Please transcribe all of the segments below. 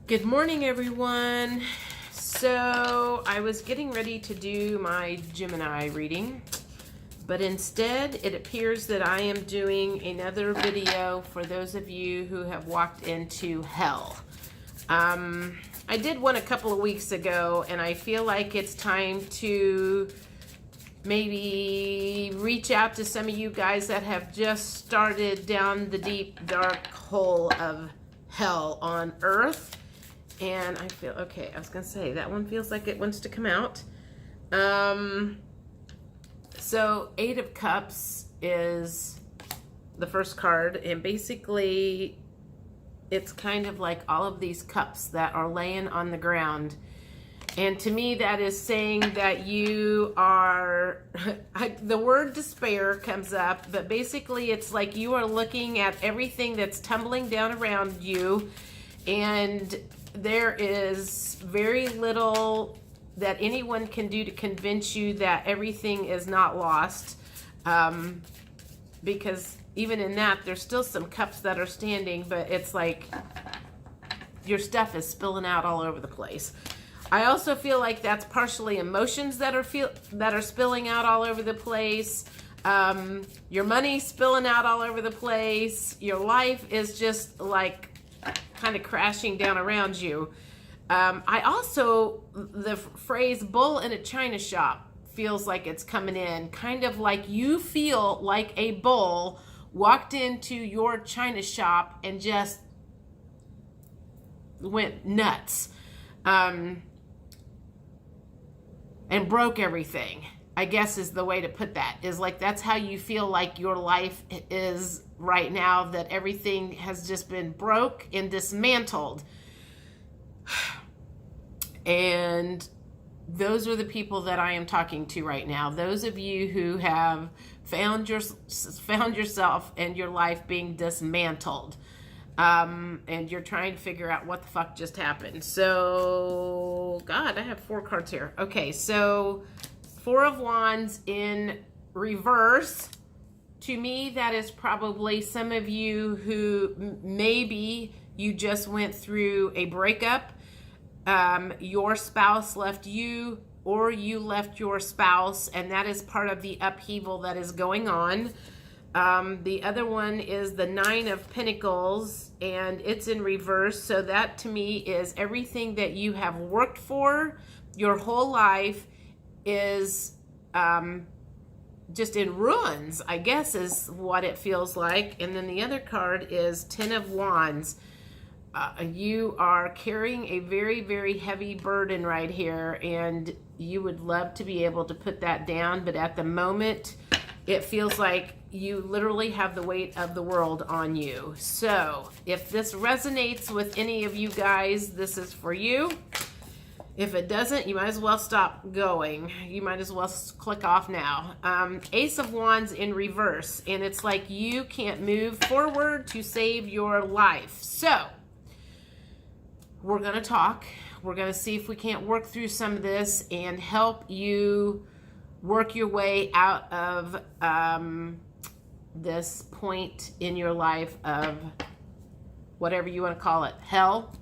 Good morning, everyone. So I was getting ready to do my Gemini reading, but instead it appears that I am doing another video for those of you who have walked into hell. I did one a couple of weeks ago, and I feel like it's time to maybe reach out to some of you guys that have just started down the deep, dark hole of hell on earth. And I feel, okay, I was going to say, that one feels like it wants to come out. So Eight of Cups is the first card, and basically it's kind of like all of these cups that are laying on the ground. And to me, that is saying that you are, the word despair comes up, but basically it's like you are looking at everything that's tumbling down around you, and there is very little that anyone can do to convince you that everything is not lost, because even in that, there's still some cups that are standing, but it's like your stuff is spilling out all over the place. I also feel like that's partially emotions that are spilling out all over the place. Your money's spilling out all over the place. Your life is just like kind of crashing down around you. I also, the phrase bull in a china shop feels like it's coming in, kind of like you feel like a bull walked into your china shop and just went nuts, and broke everything, I guess is the way to put that. Is like, that's how you feel like your life is right now, that everything has just been broke and dismantled. And those are the people that I am talking to right now. Those of you who have found yourself and your life being dismantled, and you're trying to figure out what the fuck just happened. So, God, I have 4 cards here. Okay, so 4 of Wands in reverse. To me, that is probably some of you who maybe you just went through a breakup. Your spouse left you, or you left your spouse, and that is part of the upheaval that is going on. The other one is the 9 of Pentacles, and it's in reverse. So that to me is everything that you have worked for your whole life is just in ruins, I guess is what it feels like. And then the other card is 10 of Wands. You are carrying a very, very heavy burden right here, and you would love to be able to put that down, but at the moment, it feels like you literally have the weight of the world on you. So if this resonates with any of you guys, this is for you. If it doesn't, you might as well stop going. You might as well click off now. Ace of Wands in reverse, and it's like you can't move forward to save your life. So we're going to talk. We're going to see if we can't work through some of this and help you work your way out of this point in your life of whatever you want to call it, hell,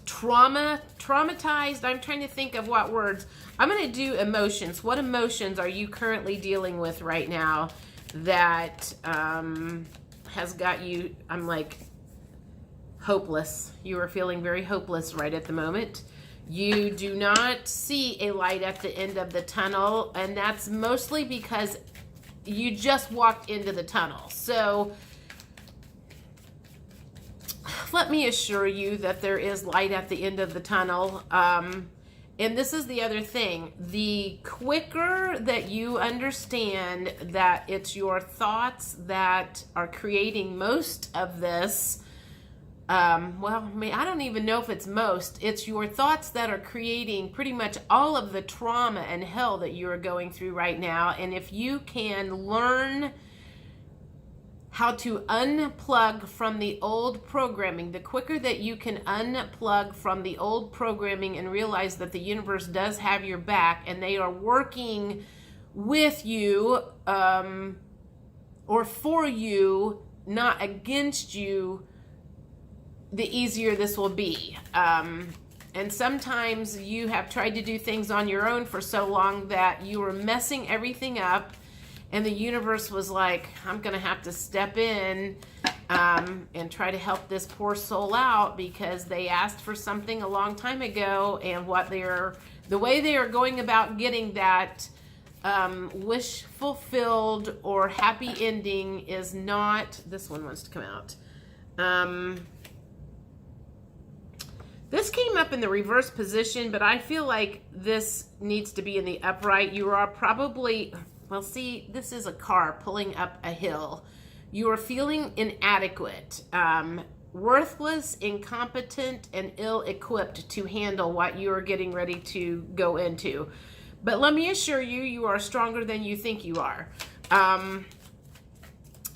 traumatized. I'm trying to think of what words. I'm going to do emotions. What emotions are you currently dealing with right now that has got you, I'm like, hopeless. You are feeling very hopeless right at the moment. You do not see a light at the end of the tunnel, and that's mostly because you just walked into the tunnel. So let me assure you that there is light at the end of the tunnel. And this is the other thing. The quicker that you understand that it's your thoughts that are creating most of this, well, I don't even know if it's most. It's your thoughts that are creating pretty much all of the trauma and hell that you are going through right now. And if you can learn how to unplug from the old programming, the quicker that you can unplug from the old programming and realize that the universe does have your back and they are working with you, or for you, not against you, the easier this will be. And sometimes you have tried to do things on your own for so long that you were messing everything up, and the universe was like, I'm going to have to step in and try to help this poor soul out because they asked for something a long time ago, and the way they are going about getting that wish fulfilled or happy ending is not, this one wants to come out. This came up in the reverse position, but I feel like this needs to be in the upright. You are probably, well, see, this is a car pulling up a hill. You are feeling inadequate, worthless, incompetent, and ill-equipped to handle what you are getting ready to go into. But let me assure you, you are stronger than you think you are. And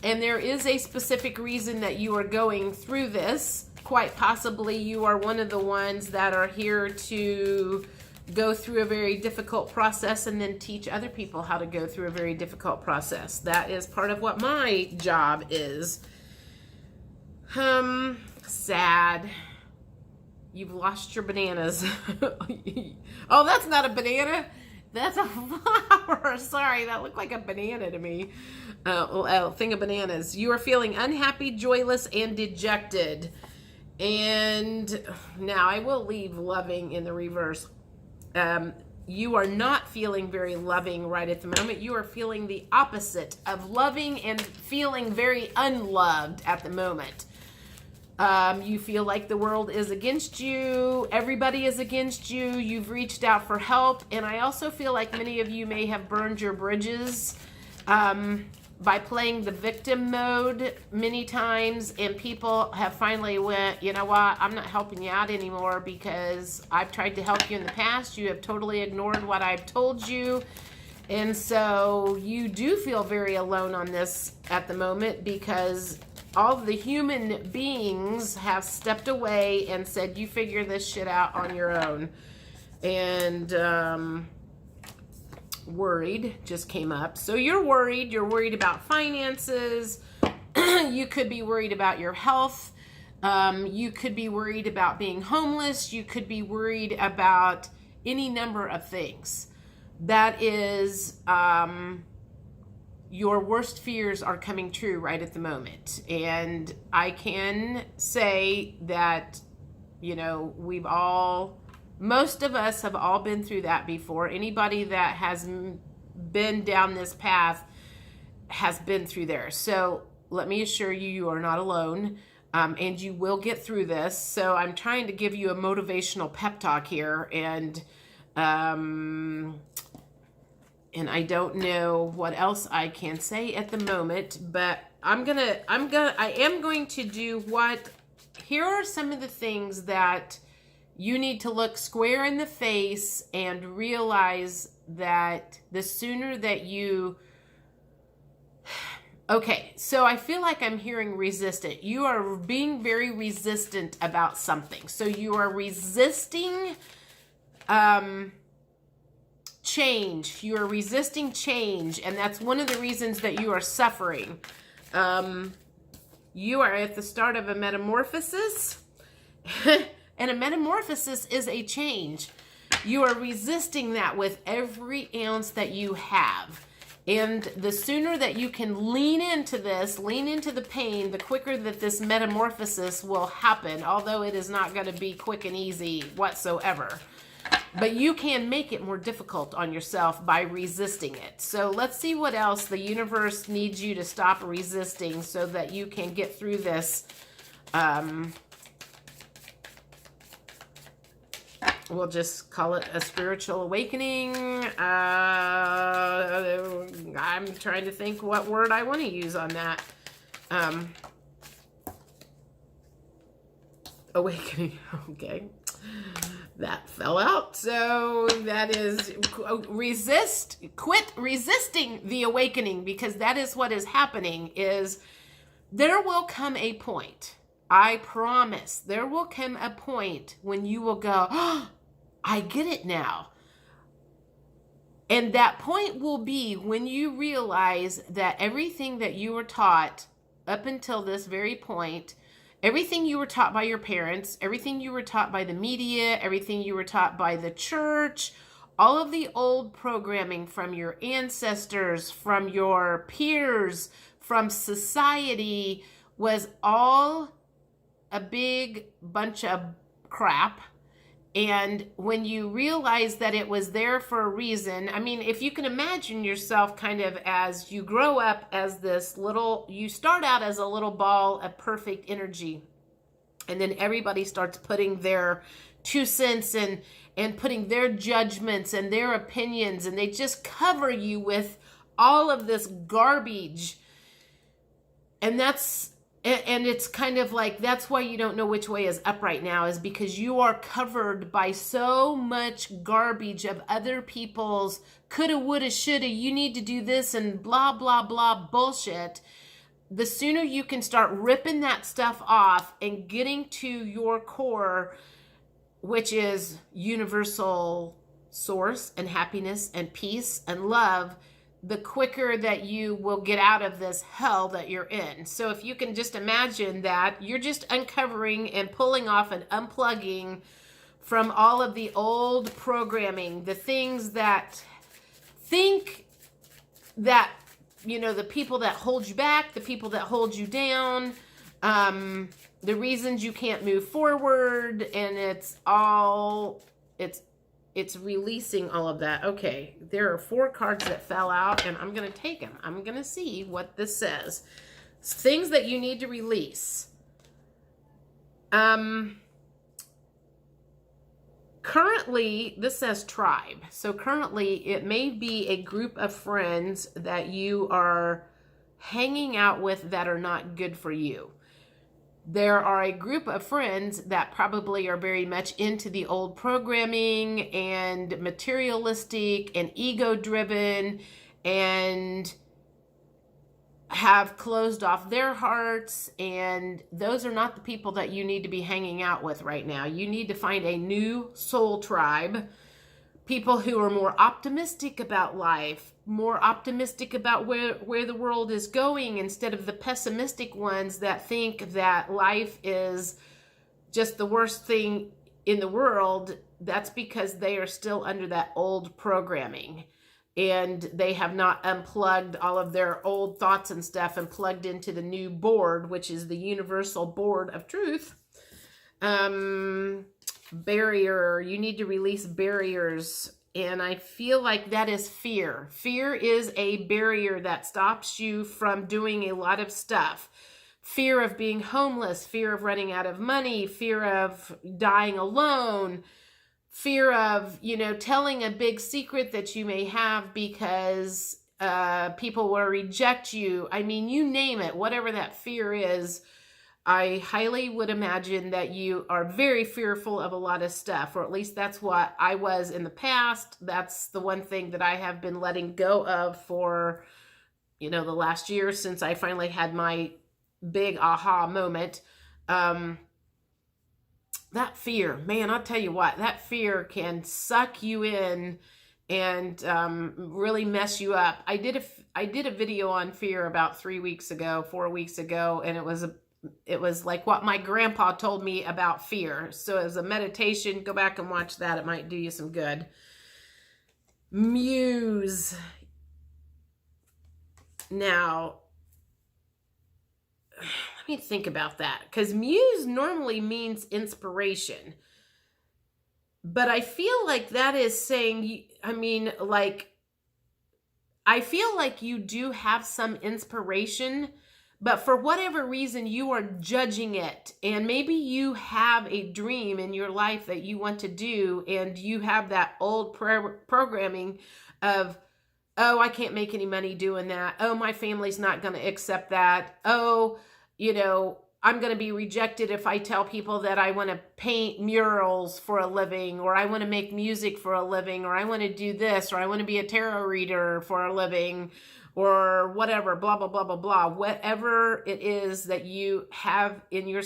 there is a specific reason that you are going through this. Quite possibly you are one of the ones that are here to go through a very difficult process and then teach other people how to go through a very difficult process. That is part of what my job is. Sad. You've lost your bananas. Oh, that's not a banana. That's a flower. Sorry, that looked like a banana to me. A thing of bananas. You are feeling unhappy, joyless, and dejected. And now I will leave loving in the reverse. You are not feeling very loving right at the moment. You are feeling the opposite of loving and feeling very unloved at the moment. You feel like the world is against you. Everybody is against you. You've reached out for help. And I also feel like many of you may have burned your bridges by playing the victim mode many times, and people have finally went, you know what, I'm not helping you out anymore because I've tried to help you in the past. You have totally ignored what I've told you. And so you do feel very alone on this at the moment because all of the human beings have stepped away and said, you figure this shit out on your own. And worried just came up. So you're worried about finances. You could be worried about your health. You could be worried about being homeless. You could be worried about any number of things. That is, your worst fears are coming true right at the moment. And I can say that, you know, most of us have all been through that before. Anybody that has been down this path has been through there. So let me assure you, you are not alone, and you will get through this. So I'm trying to give you a motivational pep talk here, and I don't know what else I can say at the moment, but I am going to do here are some of the things that you need to look square in the face and realize that the sooner that you... Okay, so I feel like I'm hearing resistant. You are being very resistant about something. So you are resisting change. You are resisting change, and that's one of the reasons that you are suffering. You are at the start of a metamorphosis. And a metamorphosis is a change. You are resisting that with every ounce that you have. And the sooner that you can lean into this, lean into the pain, the quicker that this metamorphosis will happen, although it is not going to be quick and easy whatsoever. But you can make it more difficult on yourself by resisting it. So let's see what else the universe needs you to stop resisting so that you can get through this. We'll just call it a spiritual awakening. I'm trying to think what word I want to use on that. Awakening. Okay. That fell out. So that is quit resisting the awakening, because that is what is happening. Is there will come a point, I promise, there will come a point when you will go, oh, I get it now. And that point will be when you realize that everything that you were taught up until this very point Everything you were taught by your parents, everything you were taught by the media, everything you were taught by the church, all of the old programming from your ancestors, from your peers, from society was all a big bunch of crap. And when you realize that it was there for a reason, I mean, if you can imagine yourself kind of as you grow up as this little, you start out as a little ball of perfect energy. And then everybody starts putting their 2 cents and putting their judgments and their opinions, and they just cover you with all of this garbage. And it's kind of like, that's why you don't know which way is up right now, is because you are covered by so much garbage of other people's coulda, woulda, shoulda, you need to do this and blah, blah, blah bullshit. The sooner you can start ripping that stuff off and getting to your core, which is universal source and happiness and peace and love, the quicker that you will get out of this hell that you're in. So if you can just imagine that you're just uncovering and pulling off and unplugging from all of the old programming, the things that think that, you know, the people that hold you back, the people that hold you down, the reasons you can't move forward, and it's releasing all of that. Okay, there are 4 cards that fell out, and I'm going to take them. I'm going to see what this says. Things that you need to release. Currently, this says tribe. So currently, it may be a group of friends that you are hanging out with that are not good for you. There are a group of friends that probably are very much into the old programming and materialistic and ego-driven and have closed off their hearts, and those are not the people that you need to be hanging out with right now. You need to find a new soul tribe, people who are more optimistic about life, more optimistic about where the world is going, instead of the pessimistic ones that think that life is just the worst thing in the world. That's because they are still under that old programming, and they have not unplugged all of their old thoughts and stuff and plugged into the new board, which is the universal board of truth. Barrier, you need to release barriers. And I feel like that is fear. Fear is a barrier that stops you from doing a lot of stuff. Fear of being homeless, fear of running out of money, fear of dying alone, fear of, you know, telling a big secret that you may have because people will reject you. I mean, you name it, whatever that fear is. I highly would imagine that you are very fearful of a lot of stuff, or at least that's what I was in the past. That's the one thing that I have been letting go of for, you know, the last year, since I finally had my big aha moment. That fear, man, I'll tell you what, that fear can suck you in and really mess you up. I did a video on fear about 4 weeks ago, and it was like what my grandpa told me about fear. So as a meditation, go back and watch that. It might do you some good. Muse. Now, let me think about that, because muse normally means inspiration. But I feel like that is saying, I mean, like, I feel like you do have some inspiration, but for whatever reason, you are judging it. And maybe you have a dream in your life that you want to do, and you have that old programming of, oh, I can't make any money doing that. Oh, my family's not going to accept that. Oh, you know, I'm going to be rejected if I tell people that I want to paint murals for a living, or I want to make music for a living, or I want to do this, or I want to be a tarot reader for a living, or whatever, blah, blah, blah, blah, blah. Whatever it is that you have in your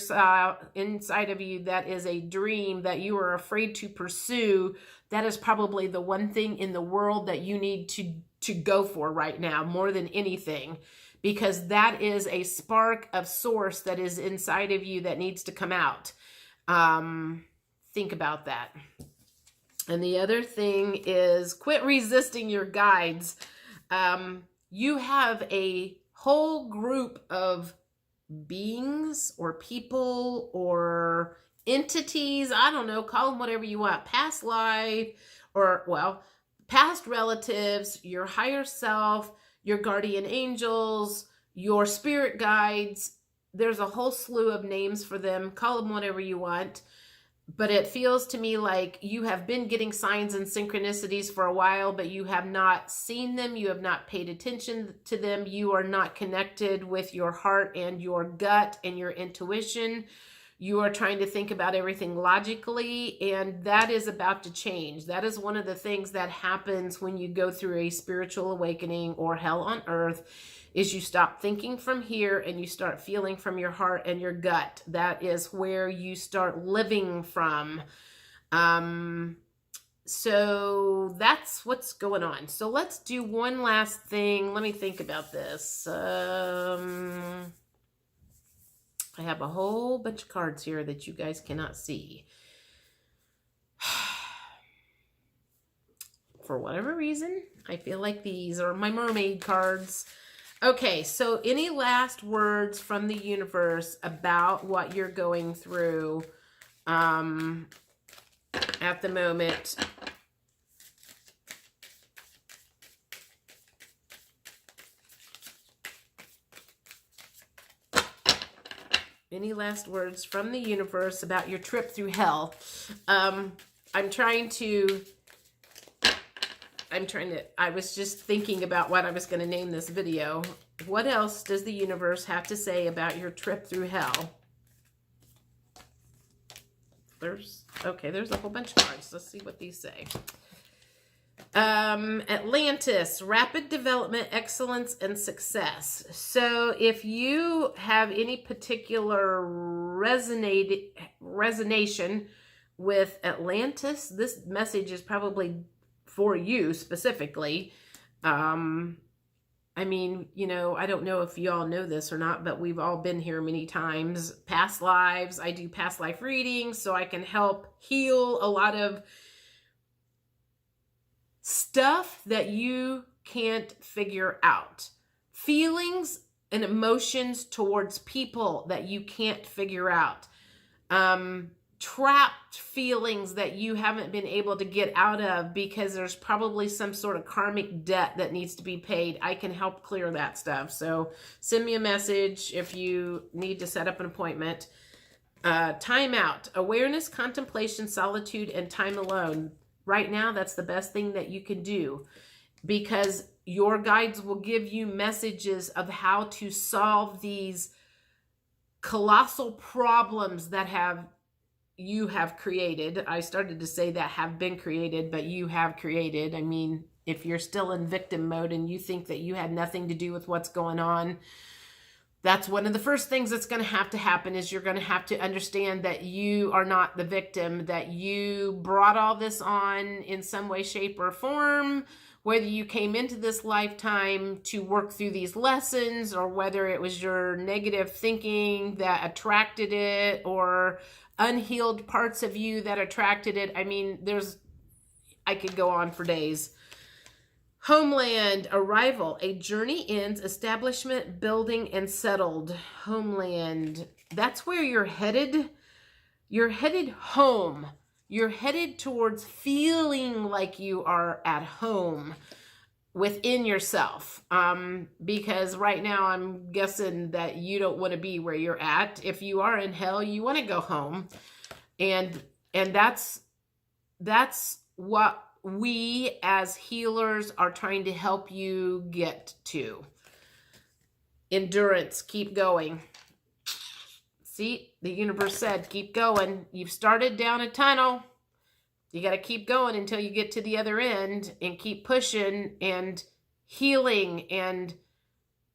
inside of you that is a dream that you are afraid to pursue, that is probably the one thing in the world that you need to go for right now more than anything. because that is a spark of source that is inside of you that needs to come out. Think about that. And the other thing is quit resisting your guides. You have a whole group of beings or people or entities, I don't know, call them whatever you want, past life, or, well, past relatives, your higher self, your guardian angels, your spirit guides. There's a whole slew of names for them. Call them whatever you want. But it feels to me like you have been getting signs and synchronicities for a while, but you have not seen them. You have not paid attention to them. You are not connected with your heart and your gut and your intuition. You are trying to think about everything logically, and that is about to change. That is one of the things that happens when you go through a spiritual awakening or hell on earth, is you stop thinking from here and you start feeling from your heart and your gut. That is where you start living from. So that's what's going on. So let's do one last thing. Let me think about this. I have a whole bunch of cards here that you guys cannot see. For whatever reason, I feel like these are my mermaid cards. Okay, so any last words from the universe about what you're going through at the moment? Any last words from the universe about your trip through hell? I was just thinking about what I was going to name this video. What else does the universe have to say about your trip through hell? There's a whole bunch of cards. Let's see what these say. Atlantis, rapid development, excellence, and success. So if you have any particular resonation with Atlantis, this message is probably for you specifically. I mean, you know, I don't know if you all know this or not, but we've all been here many times. Past lives. I do past life readings, so I can help heal a lot of stuff that you can't figure out. Feelings and emotions towards people that you can't figure out. Trapped feelings that you haven't been able to get out of because there's probably some sort of karmic debt that needs to be paid. I can help clear that stuff. So send me a message if you need to set up an appointment. Time out. Awareness, contemplation, solitude, and time alone. Right now, that's the best thing that you can do, because your guides will give you messages of how to solve these colossal problems that you have created. I started to say that have been created, but you have created. I mean, if you're still in victim mode and you think that you had nothing to do with what's going on, that's one of the first things that's going to happen, is you're going to have to understand that you are not the victim, that you brought all this on in some way, shape, or form, whether you came into this lifetime to work through these lessons, or whether it was your negative thinking that attracted it, or unhealed parts of you that attracted it. I mean, I could go on for days. Homeland, arrival, a journey ends, establishment, building, and settled. Homeland, that's where you're headed. You're headed home. You're headed towards feeling like you are at home within yourself. Because right now I'm guessing that you don't want to be where you're at. If you are in hell, you want to go home. And that's what we as healers are trying to help you get to. Endurance, keep going. See, the universe said, keep going. You've started down a tunnel. You got to keep going until you get to the other end, and keep pushing and healing, and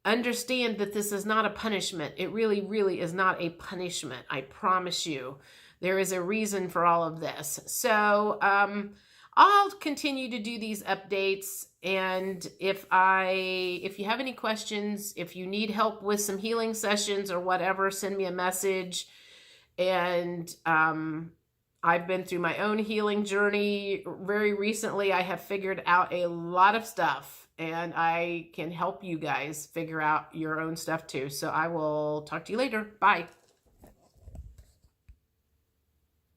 understand that this is not a punishment. It really, really is not a punishment. I promise you. There is a reason for all of this. So, I'll continue to do these updates. And if you have any questions, if you need help with some healing sessions or whatever, send me a message. And I've been through my own healing journey very recently. I have figured out a lot of stuff, and I can help you guys figure out your own stuff too. So I will talk to you later. Bye.